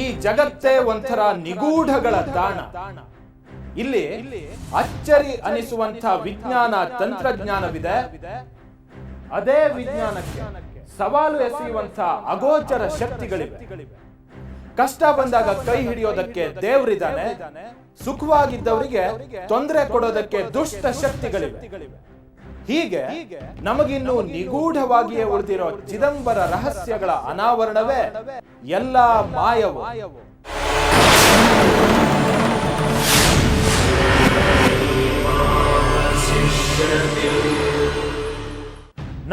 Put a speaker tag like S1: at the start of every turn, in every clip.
S1: ಈ ಜಗತ್ತೇ ಒಂಥರ ನಿಗೂಢಗಳ ತಾಣ. ಇಲ್ಲಿ ಅಚ್ಚರಿ ಅನಿಸುವಂತ ವಿಜ್ಞಾನ ತಂತ್ರಜ್ಞಾನವಿದೆ. ಅದೇ ವಿಜ್ಞಾನಕ್ಕೆ ಸವಾಲು ಎಸೆಯುವಂತ ಅಗೋಚರ ಶಕ್ತಿಗಳಿವೆ. ಕಷ್ಟ ಬಂದಾಗ ಕೈ ಹಿಡಿಯೋದಕ್ಕೆ ದೇವರಿದ್ದಾನೆ. ಸುಖವಾಗಿದ್ದವರಿಗೆ ತೊಂದರೆ ಕೊಡೋದಕ್ಕೆ ದುಷ್ಟ ಶಕ್ತಿಗಳಿವೆ. ಹೀಗೆ ನಮಗಿನ್ನು ನಿಗೂಢವಾಗಿಯೇ ಉಳಿದಿರೋ ಚಿದಂಬರ ರಹಸ್ಯಗಳ ಅನಾವರಣವೇ ಎಲ್ಲ ಮಾಯವು.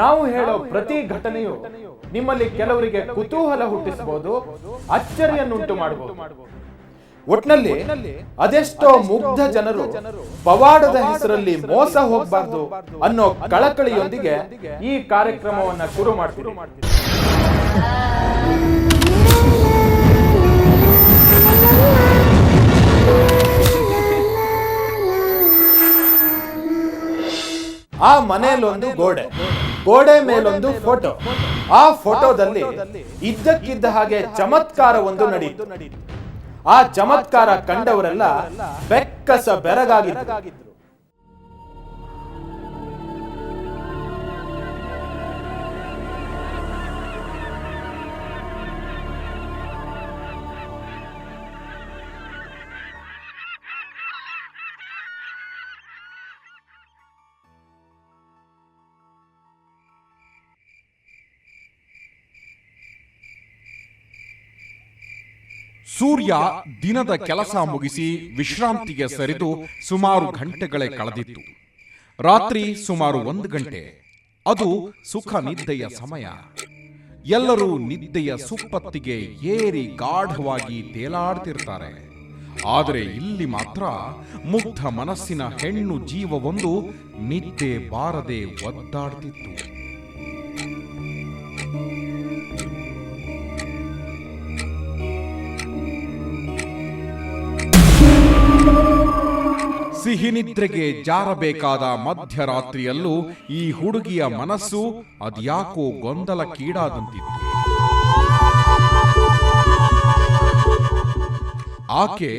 S1: ನಾವು ಹೇಳೋ ಪ್ರತಿ ಘಟನೆಯು ನಿಮ್ಮಲ್ಲಿ ಕೆಲವರಿಗೆ ಕುತೂಹಲ ಹುಟ್ಟಿಸಬಹುದು, ಅಚ್ಚರಿಯನ್ನುಂಟು ಮಾಡಬಹುದು. ಒಟ್ನಲ್ಲಿ ಅದೆಷ್ಟೋ ಮುಗ್ಧ ಜನರು ಪವಾಡದ ಹೆಸರಲ್ಲಿ ಮೋಸ ಹೋಗಬಾರ್ದು ಅನ್ನೋ ಕಳಕಳಿಯೊಂದಿಗೆ ಈ ಕಾರ್ಯಕ್ರಮವನ್ನ ಶುರು ಮಾಡ್ತೀವಿ. ಆ ಮನೆಯಲ್ಲೊಂದು ಗೋಡೆ ಮೇಲೊಂದು ಫೋಟೋ. ಆ ಫೋಟೋದಲ್ಲಿ ಇದ್ದಕ್ಕಿದ್ದ ಹಾಗೆ ಚಮತ್ಕಾರವೊಂದು ನಡೆಯಿತು. ಆ ಚಮತ್ಕಾರ ಕಂಡವರೆಲ್ಲ ಬೆಕ್ಕಸ ಬೆರಗಾಗಿದ್ರು.
S2: ಸೂರ್ಯ ದಿನದ ಕೆಲಸ ಮುಗಿಸಿ ವಿಶ್ರಾಂತಿಗೆ ಸರಿದು ಸುಮಾರು ಗಂಟೆಗಳೇ ಕಳೆದಿತ್ತು. ರಾತ್ರಿ ಸುಮಾರು 1 ಗಂಟೆ. ಅದು ಸುಖ ನಿದ್ದೆಯ ಸಮಯ. ಎಲ್ಲರೂ ನಿದ್ದೆಯ ಸುಪ್ಪತ್ತಿಗೆ ಏರಿ ಗಾಢವಾಗಿ ತೇಲಾಡ್ತಿರ್ತಾರೆ. ಆದರೆ ಇಲ್ಲಿ ಮಾತ್ರ ಮುಗ್ಧ ಮನಸ್ಸಿನ ಹೆಣ್ಣು ಜೀವವೊಂದು ನಿದ್ದೆ ಬಾರದೆ ಒದ್ದಾಡ್ತಿತ್ತು. ಸಿಹಿನಿದ್ರೆಗೆ ಜಾರಬೇಕಾದ ಮಧ್ಯರಾತ್ರಿಯಲ್ಲೂ ಈ ಹುಡುಗಿಯ ಮನಸ್ಸು ಅದ್ಯಾಕೋ ಗೊಂದಲಕ್ಕೀಡಾದಂತಿತ್ತು. ಆಕೆ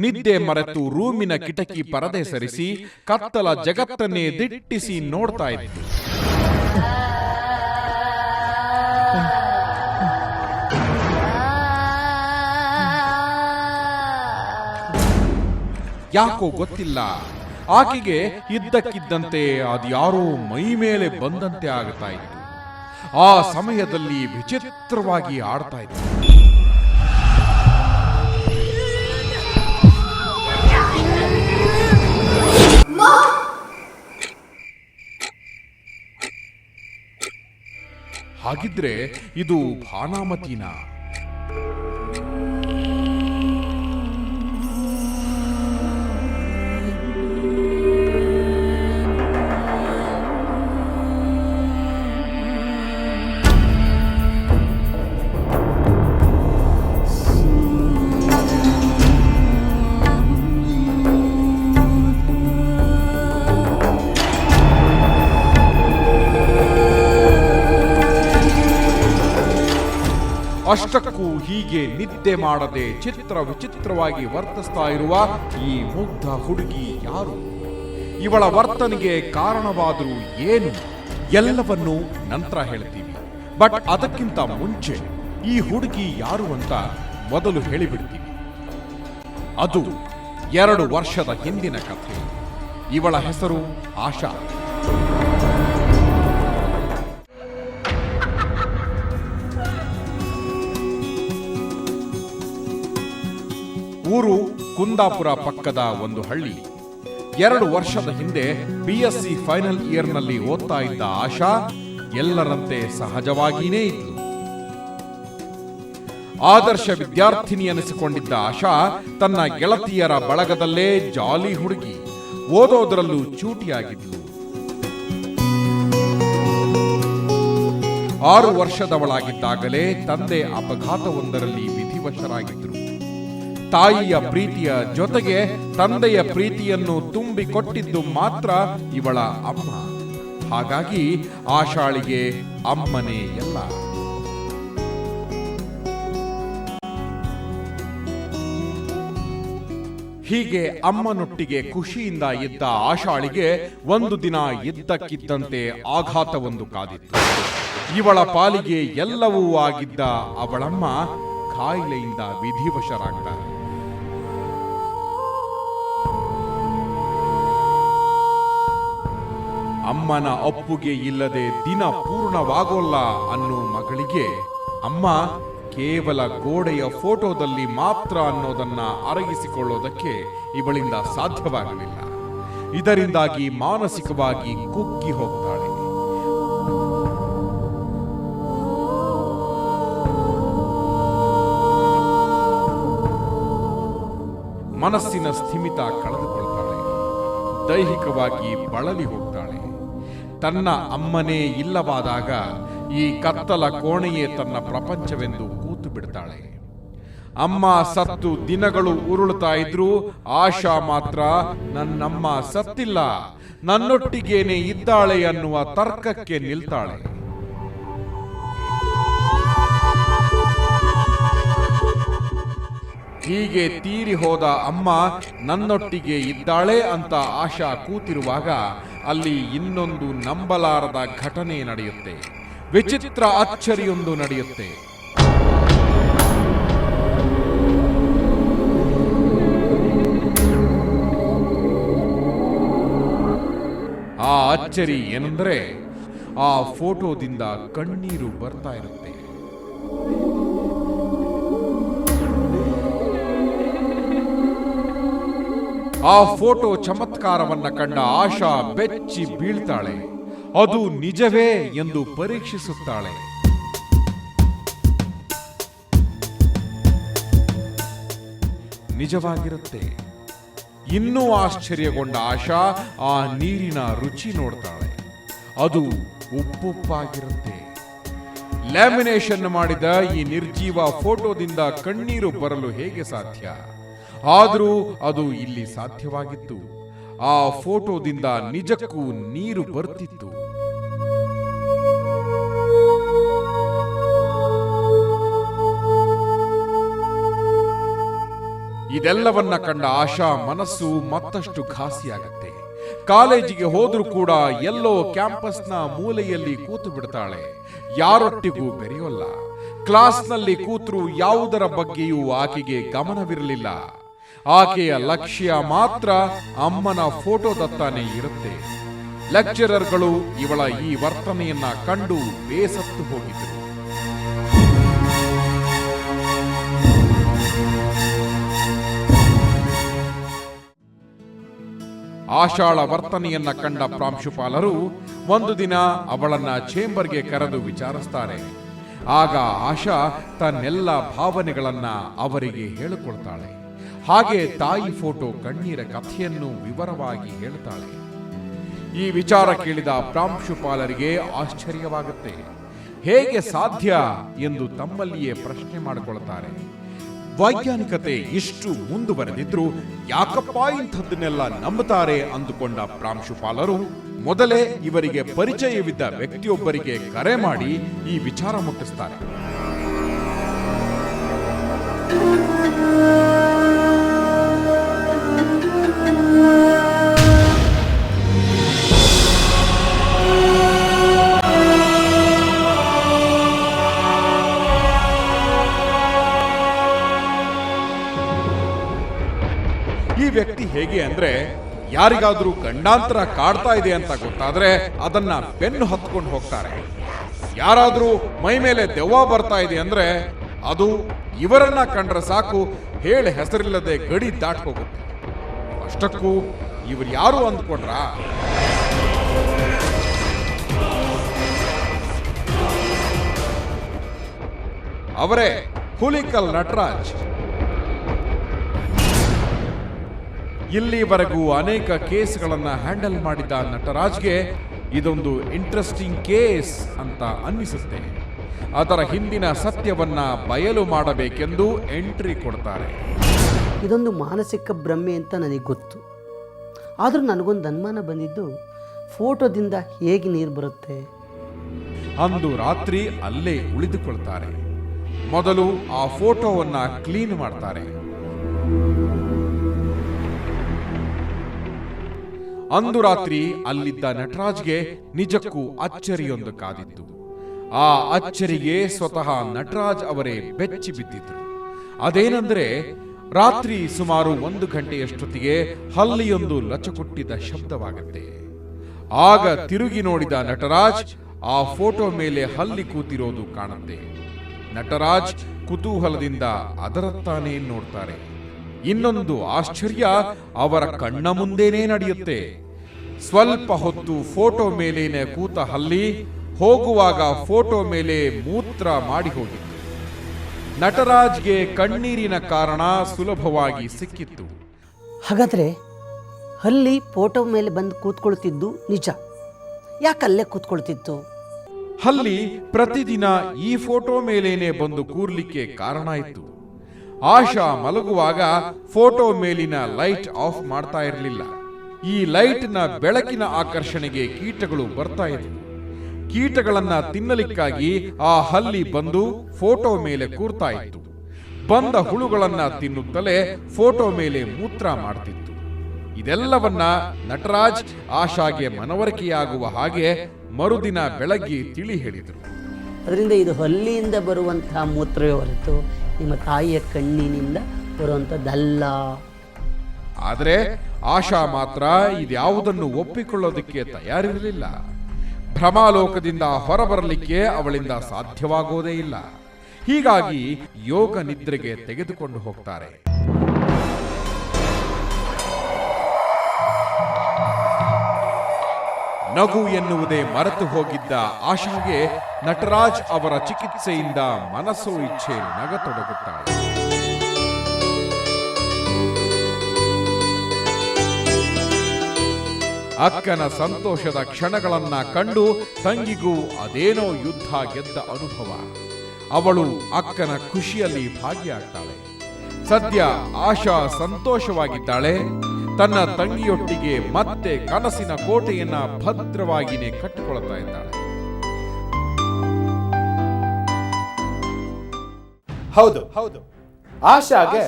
S2: ನಿದ್ದೆ ಮರೆತು ರೂಮಿನ ಕಿಟಕಿ ಪರದೆ ಸರಿಸಿ ಕತ್ತಲ ಜಗತ್ತನ್ನೇ ದಿಟ್ಟಿಸಿ ನೋಡ್ತಾ ಇತ್ತು. ಯಾಕೋ ಗೊತ್ತಿಲ್ಲ, ಆಕೆಗೆ ಇದ್ದಕ್ಕಿದ್ದಂತೆ ಅದ್ಯಾರೋ ಮೈ ಮೇಲೆ ಬಂದಂತೆ ಆಗುತ್ತಾ ಇತ್ತು. ಆ ಸಮಯದಲ್ಲಿ ವಿಚಿತ್ರವಾಗಿ ಆಡ್ತಾ ಇತ್ತು. ಹಾಗಿದ್ರೆ ಇದು ಭಾನಾಮತಿನ? ಅಷ್ಟಕ್ಕೂ ಹೀಗೆ ನಿದ್ದೆ ಮಾಡದೆ ಚಿತ್ರ ವಿಚಿತ್ರವಾಗಿ ವರ್ತಿಸ್ತಾ ಇರುವ ಈ ಮುಗ್ಧ ಹುಡುಗಿ ಯಾರು? ಇವಳ ವರ್ತನೆಗೆ ಕಾರಣವಾದರೂ ಏನು? ಎಲ್ಲವನ್ನೂ ನಂತರ ಹೇಳ್ತೀವಿ. ಬಟ್ ಅದಕ್ಕಿಂತ ಮುಂಚೆ ಈ ಹುಡುಗಿ ಯಾರು ಅಂತ ಮೊದಲು ಹೇಳಿಬಿಡ್ತೀವಿ. ಅದು 2 ವರ್ಷದ ಹಿಂದಿನ ಕಥೆ. ಇವಳ ಹೆಸರು ಆಶಾ. ಊರು ಕುಂದಾಪುರ ಪಕ್ಕದ ಒಂದು ಹಳ್ಳಿ. 2 ವರ್ಷದ ಹಿಂದೆ BSc ಫೈನಲ್ ಇಯರ್ನಲ್ಲಿ ಓದ್ತಾ ಇದ್ದ ಆಶಾ ಎಲ್ಲರಂತೆ ಸಹಜವಾಗಿಯೇ ಇದ್ಲು. ಆದರ್ಶ ವಿದ್ಯಾರ್ಥಿನಿ ಎನಿಸಿಕೊಂಡಿದ್ದ ಆಶಾ ತನ್ನ ಗೆಳತಿಯರ ಬಳಗದಲ್ಲೇ ಜಾಲಿ ಹುಡುಗಿ. ಓದೋದರಲ್ಲೂ ಚೂಟಿಯಾಗಿದ್ಲು. 6 ವರ್ಷದವಳಾಗಿದ್ದಾಗಲೇ ತಂದೆ ಅಪಘಾತವೊಂದರಲ್ಲಿ ವಿಧಿವಶರಾಗಿದ್ದರು. ತಾಯಿಯ ಪ್ರೀತಿಯ ಜೊತೆಗೆ ತಂದೆಯ ಪ್ರೀತಿಯನ್ನು ತುಂಬಿಕೊಟ್ಟಿದ್ದು ಮಾತ್ರ ಇವಳ ಅಮ್ಮ. ಹಾಗಾಗಿ ಆಶಾಳಿಗೆ ಅಮ್ಮನೇ ಎಲ್ಲ. ಹೀಗೆ ಅಮ್ಮನೊಟ್ಟಿಗೆ ಖುಷಿಯಿಂದ ಇದ್ದ ಆಶಾಳಿಗೆ ಒಂದು ದಿನ ಇದ್ದಕ್ಕಿದ್ದಂತೆ ಆಘಾತವೊಂದು ಕಾದಿತ್ತು. ಇವಳ ಪಾಲಿಗೆ ಎಲ್ಲವೂ ಆಗಿದ್ದ ಅವಳಮ್ಮ ಕಾಯಿಲೆಯಿಂದ ವಿಧಿವಶರಾಗ್ತಾರೆ. ಅಮ್ಮನ ಒಪ್ಪುಗೆ ಇಲ್ಲದೆ ದಿನ ಪೂರ್ಣವಾಗೋಲ್ಲ ಅನ್ನೋ ಮಗಳಿಗೆ ಅಮ್ಮ ಕೇವಲ ಗೋಡೆಯ ಫೋಟೋದಲ್ಲಿ ಮಾತ್ರ ಅನ್ನೋದನ್ನ ಅರಗಿಸಿಕೊಳ್ಳೋದಕ್ಕೆ ಇವಳಿಂದ ಸಾಧ್ಯವಾಗಲಿಲ್ಲ. ಇದರಿಂದಾಗಿ ಮಾನಸಿಕವಾಗಿ ಕುಗ್ಗಿ ಹೋಗ್ತಾಳೆ. ಮನಸ್ಸಿನ ಸ್ಥಿಮಿತ ಕಳೆದುಕೊಳ್ತಾಳೆ. ದೈಹಿಕವಾಗಿ ಬಳಲಿ ಹೋಗ್ತಾಳೆ. ತನ್ನ ಅಮ್ಮನೇ ಇಲ್ಲವಾದಾಗ ಈ ಕತ್ತಲ ಕೋಣೆಯೇ ತನ್ನ ಪ್ರಪಂಚವೆಂದು ಕೂತು ಬಿಡ್ತಾಳೆ. ಅಮ್ಮ ಸತ್ತು ದಿನಗಳು ಉರುಳುತ್ತಾ ಇದ್ರೂ ಆಶಾ ಮಾತ್ರ ನನ್ನಮ್ಮ ಸತ್ತಿಲ್ಲ, ನನ್ನೊಟ್ಟಿಗೇನೆ ಇದ್ದಾಳೆ ಅನ್ನುವ ತರ್ಕಕ್ಕೆ ನಿಲ್ತಾಳೆ. ಹೀಗೆ ತೀರಿ ಹೋದ ಅಮ್ಮ ನನ್ನೊಟ್ಟಿಗೆ ಇದ್ದಾಳೆ ಅಂತ ಆಶಾ ಕೂತಿರುವಾಗ ಅಲ್ಲಿ ಇನ್ನೊಂದು ನಂಬಲಾರದ ಘಟನೆ ನಡೆಯುತ್ತೆ. ವಿಚಿತ್ರ ಅಚ್ಚರಿಯೊಂದು ನಡೆಯುತ್ತೆ. ಆ ಅಚ್ಚರಿ ಏನೆಂದರೆ ಆ ಫೋಟೋದಿಂದ ಕಣ್ಣೀರು ಬರ್ತಾ ಇರುತ್ತೆ. ಆ ಫೋಟೋ ಚಮತ್ಕಾರವನ್ನ ಕಂಡ ಆಶಾ ಬೆಚ್ಚಿ ಬೀಳ್ತಾಳೆ. ಅದು ನಿಜವೇ ಎಂದು ಪರೀಕ್ಷಿಸುತ್ತಾಳೆ. ನಿಜವಾಗಿರುತ್ತೆ. ಇನ್ನೂ ಆಶ್ಚರ್ಯಗೊಂಡ ಆಶಾ ಆ ನೀರಿನ ರುಚಿ ನೋಡ್ತಾಳೆ. ಅದು ಉಪ್ಪುಪ್ಪಾಗಿರುತ್ತೆ. ಲ್ಯಾಮಿನೇಷನ್ ಮಾಡಿದ ಈ ನಿರ್ಜೀವ ಫೋಟೋದಿಂದ ಕಣ್ಣೀರು ಬರಲು ಹೇಗೆ ಸಾಧ್ಯ? ಆದರೂ ಅದು ಇಲ್ಲಿ ಸಾಧ್ಯವಾಗಿತ್ತು. ಆ ಫೋಟೋದಿಂದ ನಿಜಕ್ಕೂ ನೀರು ಬರ್ತಿತ್ತು. ಇದೆಲ್ಲವನ್ನ ಕಂಡ ಆಶಾ ಮನಸ್ಸು ಮತ್ತಷ್ಟು ಘಾಸಿಯಾಗತ್ತೆ. ಕಾಲೇಜಿಗೆ ಹೋದ್ರೂ ಕೂಡ ಎಲ್ಲೋ ಕ್ಯಾಂಪಸ್ನ ಮೂಲೆಯಲ್ಲಿ ಕೂತು ಬಿಡ್ತಾಳೆ. ಯಾರೊಟ್ಟಿಗೂ ಬೆರೆಯೋಲ್ಲ. ಕ್ಲಾಸ್ನಲ್ಲಿ ಕೂತ್ರು ಯಾವುದರ ಬಗ್ಗೆಯೂ ಆಕೆಗೆ ಗಮನವಿರಲಿಲ್ಲ. ಆಕೆಯ ಲಕ್ಷ್ಯ ಮಾತ್ರ ಅಮ್ಮನ ಫೋಟೋದತ್ತಾನೆ ಇರುತ್ತೆ. ಲೆಕ್ಚರರ್ಗಳು ಇವಳ ಈ ವರ್ತನೆಯನ್ನ ಕಂಡು ಬೇಸತ್ತು ಹೋಗಿದ್ರು. ಆಶಾಳ ವರ್ತನೆಯನ್ನ ಕಂಡ ಪ್ರಾಂಶುಪಾಲರು ಒಂದು ದಿನ ಅವಳನ್ನ ಚೇಂಬರ್ಗೆ ಕರೆದು ವಿಚಾರಿಸ್ತಾರೆ. ಆಗ ಆಶಾ ತನ್ನೆಲ್ಲ ಭಾವನೆಗಳನ್ನ ಅವರಿಗೆ ಹೇಳಿಕೊಳ್ತಾಳೆ. ಹಾಗೆ ತಾಯಿ ಫೋಟೋ ಕಣ್ಣೀರ ಕಥೆಯನ್ನು ವಿವರವಾಗಿ ಹೇಳ್ತಾಳೆ. ಈ ವಿಚಾರ ಕೇಳಿದ ಪ್ರಾಂಶುಪಾಲರಿಗೆ ಆಶ್ಚರ್ಯವಾಗುತ್ತೆ. ಹೇಗೆ ಸಾಧ್ಯ ಎಂದು ತಮ್ಮಲ್ಲಿಯೇ ಪ್ರಶ್ನೆ ಮಾಡಿಕೊಳ್ತಾರೆ. ವೈಜ್ಞಾನಿಕತೆ ಇಷ್ಟು ಮುಂದುವರೆದಿದ್ರು ಯಾಕಪ್ಪ ಇಂಥದ್ದನ್ನೆಲ್ಲ ನಂಬುತ್ತಾರೆ ಅಂದುಕೊಂಡ ಪ್ರಾಂಶುಪಾಲರು ಮೊದಲೇ ಇವರಿಗೆ ಪರಿಚಯವಿದ್ದ ವ್ಯಕ್ತಿಯೊಬ್ಬರಿಗೆ ಕರೆ ಮಾಡಿ ಈ ವಿಚಾರ ಮುಟ್ಟಿಸ್ತಾರೆ. ಈ ವ್ಯಕ್ತಿ ಹೇಗೆ ಅಂದ್ರೆ, ಯಾರಿಗಾದ್ರೂ ಗಂಡಾಂತರ ಕಾಡ್ತಾ ಇದೆ ಅಂತ ಗೊತ್ತಾದ್ರೆ ಅದನ್ನ ಬೆನ್ನು ಹತ್ಕೊಂಡು ಹೋಗ್ತಾರೆ. ಯಾರಾದ್ರೂ ಮೈ ಮೇಲೆ ದೆವ್ವ ಬರ್ತಾ ಇದೆ ಅಂದ್ರೆ ಅದು ಇವರನ್ನ ಕಂಡ್ರೆ ಸಾಕು, ಹೇಳಿ ಹೆಸರಿಲ್ಲದೆ ಗಡಿ ದಾಟ್ ಹೋಗುತ್ತೆ. ಅಷ್ಟಕ್ಕೂ ಇವರು ಯಾರು ಅಂದ್ಕೊಂಡ್ರ? ಅವರೇ ಹುಲಿಕಲ್ ನಟರಾಜ್. ಇಲ್ಲಿವರೆಗೂ ಅನೇಕ ಕೇಸ್ಗಳನ್ನ ಹ್ಯಾಂಡಲ್ ಮಾಡಿದ ನಟರಾಜ್ಗೆ ಇದೊಂದು ಇಂಟ್ರೆಸ್ಟಿಂಗ್ ಕೇಸ್ ಅಂತ ಅನ್ನಿಸುತ್ತೆ. ಅದರ ಹಿಂದಿನ ಸತ್ಯವನ್ನ ಬಯಲು ಮಾಡಬೇಕೆಂದು ಎಂಟ್ರಿ ಕೊಡ್ತಾರೆ.
S3: ಇದೊಂದು ಮಾನಸಿಕ ಭ್ರಮೆ ಅಂತ ನನಗೆ ಗೊತ್ತು. ಆದರೂ ನನಗೊಂದು ಅನುಮಾನ ಬಂದಿದ್ದು, ಫೋಟೋದಿಂದ ಹೇಗೆ ನೀರು ಬರುತ್ತೆ?
S2: ಅಂದು ರಾತ್ರಿ ಅಲ್ಲೇ ಉಳಿದುಕೊಳ್ತಾರೆ. ಮೊದಲು ಆ ಫೋಟೋವನ್ನ ಕ್ಲೀನ್ ಮಾಡ್ತಾರೆ. ಅಂದು ರಾತ್ರಿ ಅಲ್ಲಿದ್ದ ನಟರಾಜ್ಗೆ ನಿಜಕ್ಕೂ ಅಚ್ಚರಿಯೊಂದು ಕಾದಿತ್ತು. ಆ ಅಚ್ಚರಿಗೆ ಸ್ವತಃ ನಟರಾಜ್ ಅವರೇ ಬೆಚ್ಚಿ ಬಿದ್ದಿದ್ರು. ಅದೇನೆಂದರೆ, ರಾತ್ರಿ ಸುಮಾರು 1 ಗಂಟೆಯಷ್ಟೊತ್ತಿಗೆ ಹಲ್ಲಿಯೊಂದು ಲಚಕುಟ್ಟಿದ ಶಬ್ದವಾಗತ್ತೆ. ಆಗ ತಿರುಗಿ ನೋಡಿದ ನಟರಾಜ್ ಆ ಫೋಟೋ ಮೇಲೆ ಹಲ್ಲಿ ಕೂತಿರೋದು ಕಾಣುತ್ತೆ. ನಟರಾಜ್ ಕುತೂಹಲದಿಂದ ಅದರತ್ತಾನೇ ನೋಡ್ತಾರೆ. ಇನ್ನೊಂದು ಆಶ್ಚರ್ಯ ಅವರ ಕಣ್ಣ ಮುಂದೇನೆ ನಡೆಯುತ್ತೆ. ಸ್ವಲ್ಪ ಹೊತ್ತು ಫೋಟೋ ಮೇಲೇನೆ ಕೂತ ಹಲ್ಲಿ ಹೋಗುವಾಗ ಫೋಟೋ ಮೇಲೆ ಮೂತ್ರ ಮಾಡಿ ಹೋಗಿತ್ತು. ನಟರಾಜ್ಗೆ ಕಣ್ಣೀರಿನ ಕಾರಣ ಸುಲಭವಾಗಿ ಸಿಕ್ಕಿತ್ತು.
S3: ಹಾಗಾದರೆ ಹಲ್ಲಿ ಫೋಟೋ ಮೇಲೆ ಬಂದು ಕೂತ್ಕೊಳ್ತಿದ್ದು ನಿಜ. ಯಾಕೆ ಅಲ್ಲೇ ಕೂತ್ಕೊಳ್ತಿತ್ತು?
S2: ಹಲ್ಲಿ ಪ್ರತಿದಿನ ಈ ಫೋಟೋ ಮೇಲೇನೆ ಬಂದು ಕೂರ್ಲಿಕ್ಕೆ ಕಾರಣ ಇತ್ತು. ಆಶಾ ಮಲಗುವಾಗ ಫೋಟೋ ಮೇಲಿನ ಲೈಟ್ ಆಫ್ ಮಾಡ್ತಾ ಇರಲಿಲ್ಲ. ಈ ಲೈಟ್ನ ಬೆಳಕಿನ ಆಕರ್ಷಣೆಗೆ ಕೀಟಗಳು ಬರ್ತಾ ಇದ್ವು. ಕೀಟಗಳನ್ನ ತಿನ್ನಲಿಕ್ಕಾಗಿ ಆ ಹಲ್ಲಿ ಬಂದು ಫೋಟೋ ಮೇಲೆ ಕೂರ್ತಾ ಇತ್ತು. ಬಂದ ಹುಳುಗಳನ್ನ ತಿನ್ನುತ್ತಲೇ ಫೋಟೋ ಮೇಲೆ ಮೂತ್ರ ಮಾಡ್ತಿತ್ತು. ಇದೆಲ್ಲವನ್ನ ನಟರಾಜ್ ಆಶಾಗೆ ಮನವರಿಕೆಯಾಗುವ ಹಾಗೆ ಮರುದಿನ ಬೆಳಗ್ಗೆ ತಿಳಿ ಹೇಳಿದರು.
S3: ಅದರಿಂದ ಇದು ಹಲ್ಲಿಯಿಂದ ಬರುವಂತಹ ಮೂತ್ರವೇ ಹೊರತು ನಿಮ್ಮ ತಾಯಿಯ ಕಣ್ಣಿನಿಂದ ಬರುವಂಥದ್ದಲ್ಲ.
S2: ಆದರೆ ಆಶಾ ಮಾತ್ರ ಇದ್ಯಾವುದನ್ನು ಒಪ್ಪಿಕೊಳ್ಳೋದಕ್ಕೆ ತಯಾರಿರಲಿಲ್ಲ. ಭ್ರಮಾಲೋಕದಿಂದ ಹೊರಬರಲಿಕ್ಕೆ ಅವಳಿಂದ ಸಾಧ್ಯವಾಗೋದೇ ಇಲ್ಲ. ಹೀಗಾಗಿ ಯೋಗ ನಿದ್ರೆಗೆ ತೆಗೆದುಕೊಂಡು ಹೋಗ್ತಾರೆ. ನಗು ಎನ್ನುವುದೇ ಮರೆತು ಹೋಗಿದ್ದ ಆಶಾಗೆ ನಟರಾಜ್ ಅವರ ಚಿಕಿತ್ಸೆಯಿಂದ ಮನಸ್ಸೋ ಇಚ್ಛೆ ನಗತೊಡಗುತ್ತಾಳೆ. ಅಕ್ಕನ ಸಂತೋಷದ ಕ್ಷಣಗಳನ್ನ ಕಂಡು ತಂಗಿಗೂ ಅದೇನೋ ಯುದ್ಧ ಗೆದ್ದ ಅನುಭವ. ಅವಳು ಅಕ್ಕನ ಖುಷಿಯಲ್ಲಿ ಭಾಗಿಯಾಗ್ತಾಳೆ. ಸದ್ಯ ಆಶಾ ಸಂತೋಷವಾಗಿದ್ದಾಳೆ. ತನ್ನ ತಂಗಿಯೊಟ್ಟಿಗೆ ಮತ್ತೆ ಕನಸಿನ ಕೋಟೆಯನ್ನ ಭದ್ರವಾಗಿನೇ ಕಟ್ಟಿಕೊಳ್ತಾ ಇದ್ದಾಳೆ.
S1: ಹೌದು, ಆಶಾಗೆ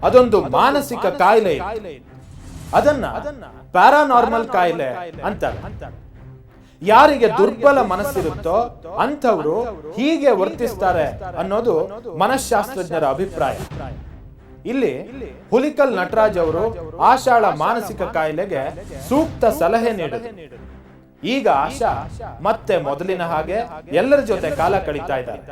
S1: ಅದೊಂದು ಮಾನಸಿಕ ಕಾಯಿಲೆ. ಅದನ್ನ ಪ್ಯಾರಾನಾರ್ಮಲ್ ಕಾಯಿಲೆ ಅಂತಾರೆ. ಯಾರಿಗೆ ದುರ್ಬಲ ಮನಸ್ಸಿರುತ್ತೋ ಅಂಥವ್ರು ಹೀಗೆ ವರ್ತಿಸ್ತಾರೆ ಅನ್ನೋದು ಮನಃಶಾಸ್ತ್ರಜ್ಞರ ಅಭಿಪ್ರಾಯ. ಇಲ್ಲಿ ಹುಲಿಕಲ್ ನಟರಾಜ್ ಅವರು ಆಶಾಳ ಮಾನಸಿಕ ಕಾಯಿಲೆಗೆ ಸೂಕ್ತ ಸಲಹೆ ನೀಡಿದರು. ಈಗ ಆಶಾ ಮತ್ತೆ ಮೊದಲಿನ ಹಾಗೆ ಎಲ್ಲರ ಜೊತೆ ಕಾಲ ಕಳೀತಾ ಇದ್ದಾರೆ.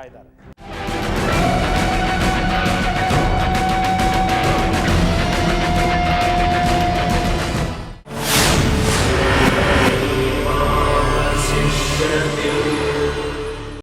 S4: ಶಿಷ್ಯ